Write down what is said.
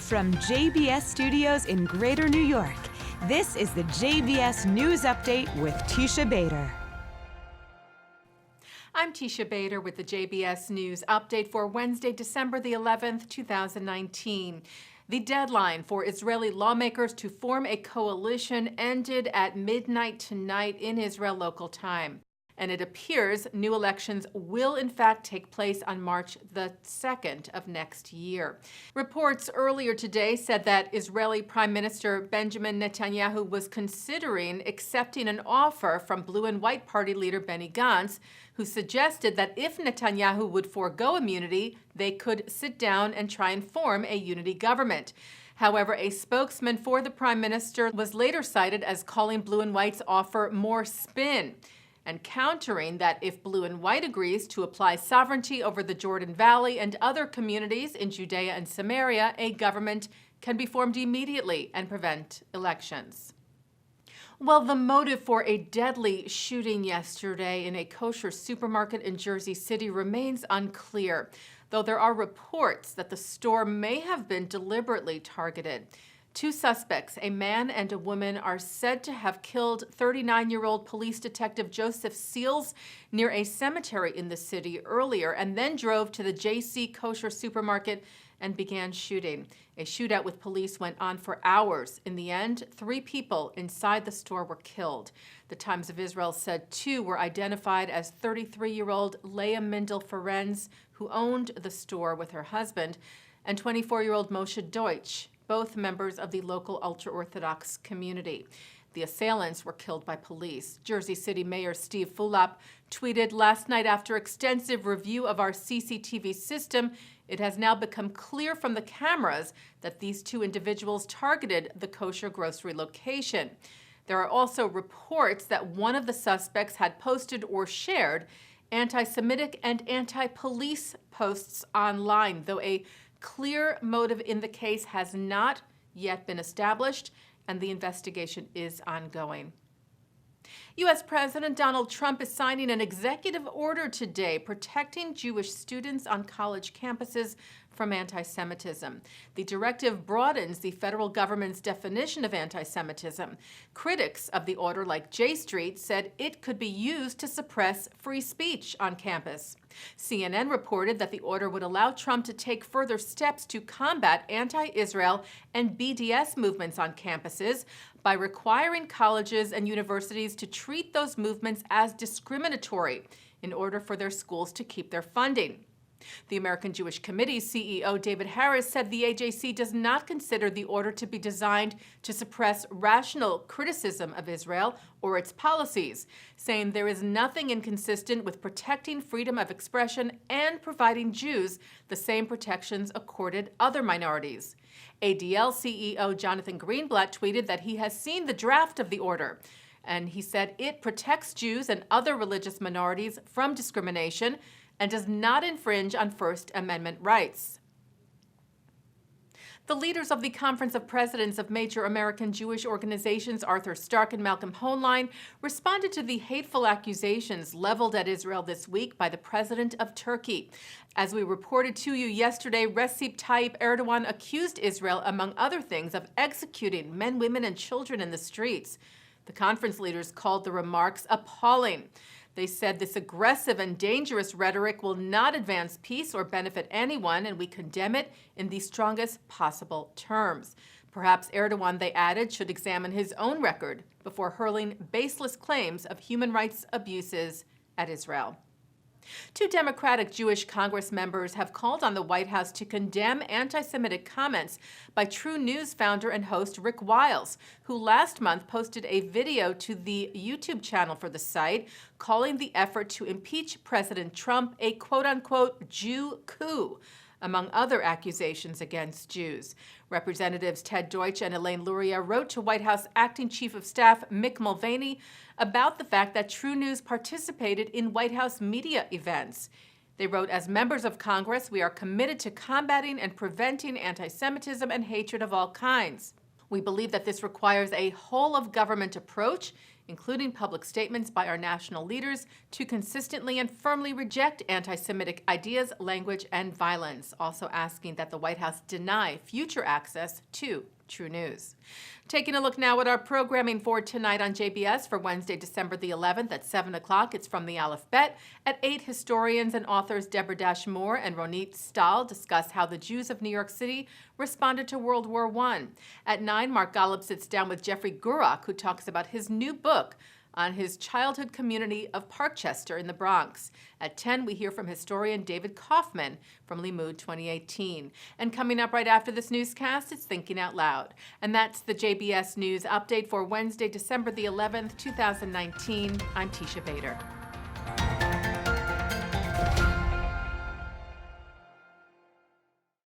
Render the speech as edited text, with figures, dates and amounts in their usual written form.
From JBS Studios in Greater New York, this is the JBS News Update with Teisha Bader. I'm Teisha Bader with the JBS News Update for Wednesday, December the 11th, 2019. The deadline for Israeli lawmakers to form a coalition ended at midnight tonight in Israel local time. And it appears new elections will in fact take place on March the 2nd of next year. Reports earlier today said that Israeli Prime Minister Benjamin Netanyahu was considering accepting an offer from Blue and White Party leader Benny Gantz, who suggested that if Netanyahu would forego immunity, they could sit down and try and form a unity government. However, a spokesman for the Prime Minister was later cited as calling Blue and White's offer more spin, and countering that if Blue and White agrees to apply sovereignty over the Jordan Valley and other communities in Judea and Samaria, a government can be formed immediately and prevent elections. Well, the motive for a deadly shooting yesterday in a kosher supermarket in Jersey City remains unclear, though there are reports that the store may have been deliberately targeted. Two suspects, a man and a woman, are said to have killed 39-year-old police detective Joseph Seals near a cemetery in the city earlier, and then drove to the JC Kosher supermarket and began shooting. A shootout with police went on for hours. In the end, 3 people inside the store were killed. The Times of Israel said 2 were identified as 33-year-old Leah Mindel Ferenz, who owned the store with her husband, and 24-year-old Moshe Deutsch, both members of the local ultra-Orthodox community. The assailants were killed by police. Jersey City Mayor Steve Fulop tweeted last night, after extensive review of our CCTV system, it has now become clear from the cameras that these 2 individuals targeted the kosher grocery location. There are also reports that one of the suspects had posted or shared anti-Semitic and anti-police posts online, though a clear motive in the case has not yet been established, and the investigation is ongoing. U.S. President Donald Trump is signing an executive order today protecting Jewish students on college campuses from anti-Semitism. The directive broadens the federal government's definition of anti-Semitism. Critics of the order, like J Street, said it could be used to suppress free speech on campus. CNN reported that the order would allow Trump to take further steps to combat anti-Israel and BDS movements on campuses by requiring colleges and universities to treat those movements as discriminatory in order for their schools to keep their funding. The American Jewish Committee's CEO David Harris said the AJC does not consider the order to be designed to suppress rational criticism of Israel or its policies, saying there is nothing inconsistent with protecting freedom of expression and providing Jews the same protections accorded other minorities. ADL CEO Jonathan Greenblatt tweeted that he has seen the draft of the order, and he said it protects Jews and other religious minorities from discrimination and does not infringe on First Amendment rights. The leaders of the Conference of Presidents of Major American Jewish Organizations, Arthur Stark and Malcolm Hoenlein, responded to the hateful accusations leveled at Israel this week by the president of Turkey. As we reported to you yesterday, Recep Tayyip Erdogan accused Israel, among other things, of executing men, women, and children in the streets. The conference leaders called the remarks appalling. They said this aggressive and dangerous rhetoric will not advance peace or benefit anyone, and we condemn it in the strongest possible terms. Perhaps Erdogan, they added, should examine his own record before hurling baseless claims of human rights abuses at Israel. 2 Democratic Jewish Congress members have called on the White House to condemn anti-Semitic comments by True News founder and host Rick Wiles, who last month posted a video to the YouTube channel for the site calling the effort to impeach President Trump a quote-unquote Jew coup, among other accusations against Jews. Representatives Ted Deutsch and Elaine Luria wrote to White House Acting Chief of Staff Mick Mulvaney about the fact that True News participated in White House media events. They wrote, "As members of Congress, we are committed to combating and preventing anti-Semitism and hatred of all kinds. We believe that this requires a whole-of-government approach, including public statements by our national leaders to consistently and firmly reject anti-Semitic ideas, language, and violence, also asking that the White House deny future access to True News. Taking a look now at our programming for tonight on JBS for Wednesday, December the 11th at 7 o'clock. It's From the Aleph Bet. At 8, historians and authors Deborah Dash Moore and Ronit Stahl discuss how the Jews of New York City responded to World War I. At 9, Mark Golub sits down with Jeffrey Gurok, who talks about his new book on his childhood community of Parkchester in the Bronx. At 10, we hear from historian David Kaufman from Limmud 2018. And coming up right after this newscast, it's Thinking Out Loud. And that's the JBS News Update for Wednesday, December the 11th, 2019. I'm Teisha Bader.